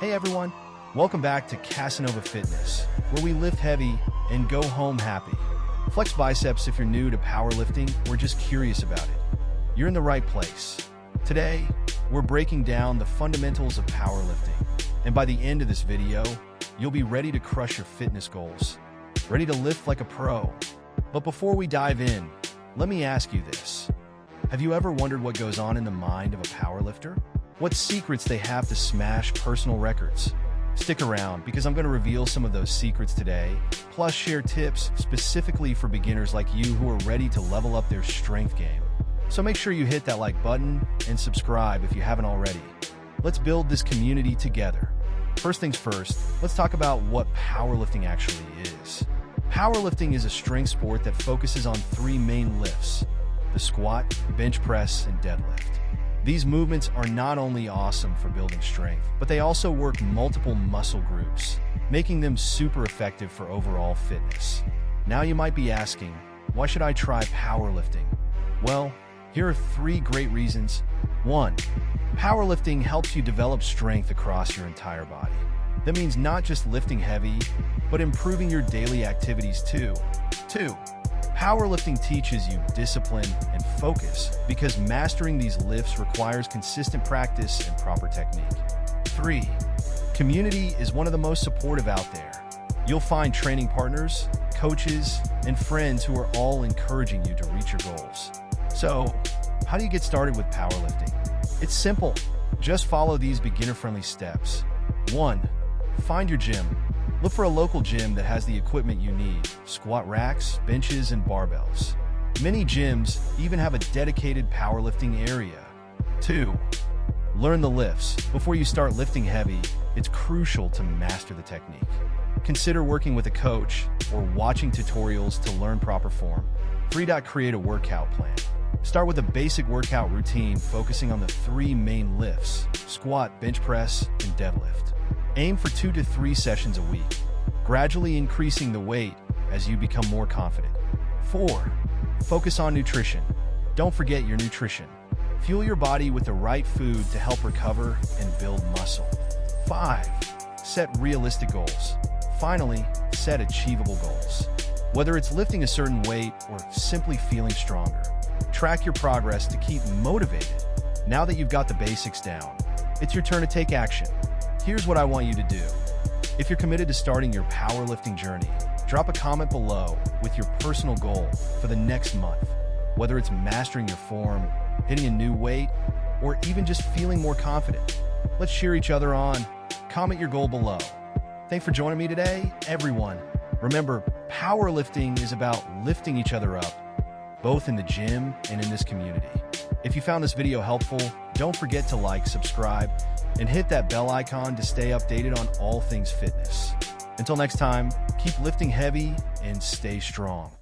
Hey everyone, welcome back to Casanova Fitness, where we lift heavy and go home happy. Flex biceps if you're new to powerlifting or just curious about it. You're in the right place. Today, we're breaking down the fundamentals of powerlifting, and by the end of this video, you'll be ready to crush your fitness goals, ready to lift like a pro. But before we dive in, let me ask you this. Have you ever wondered what goes on in the mind of a powerlifter? What secrets they have to smash personal records? Stick around because I'm going to reveal some of those secrets today, plus share tips specifically for beginners like you who are ready to level up their strength game. So make sure you hit that like button and subscribe if you haven't already. Let's build this community together. First things first, let's talk about what powerlifting actually is. Powerlifting is a strength sport that focuses on three main lifts: the squat, bench press, and deadlift. These movements are not only awesome for building strength, but they also work multiple muscle groups, making them super effective for overall fitness. Now you might be asking, why should I try powerlifting? Well, here are three great reasons. 1. Powerlifting helps you develop strength across your entire body. That means not just lifting heavy, but improving your daily activities too. 2. Powerlifting teaches you discipline and focus because mastering these lifts requires consistent practice and proper technique. 3. Community is one of the most supportive out there. You'll find training partners, coaches, and friends who are all encouraging you to reach your goals. So, how do you get started with powerlifting? It's simple. Just follow these beginner-friendly steps. 1. Find your gym. Look for a local gym that has the equipment you need: squat racks, benches, and barbells. Many gyms even have a dedicated powerlifting area. 2. Learn the lifts. Before you start lifting heavy, it's crucial to master the technique. Consider working with a coach or watching tutorials to learn proper form. 3. Create a workout plan. Start with a basic workout routine focusing on the three main lifts: squat, bench press, and deadlift. Aim for 2 to 3 sessions a week, gradually increasing the weight as you become more confident. 4. Focus on nutrition. Don't forget your nutrition. Fuel your body with the right food to help recover and build muscle. 5. Set realistic goals. Finally, set achievable goals. Whether it's lifting a certain weight or simply feeling stronger, track your progress to keep motivated. Now that you've got the basics down, it's your turn to take action. Here's what I want you to do. If you're committed to starting your powerlifting journey, drop a comment below with your personal goal for the next month. Whether it's mastering your form, hitting a new weight, or even just feeling more confident, let's cheer each other on. Comment your goal below. Thanks for joining me today, everyone. Remember, powerlifting is about lifting each other up, both in the gym and in this community. If you found this video helpful, don't forget to like, subscribe, and hit that bell icon to stay updated on all things fitness. Until next time, keep lifting heavy and stay strong.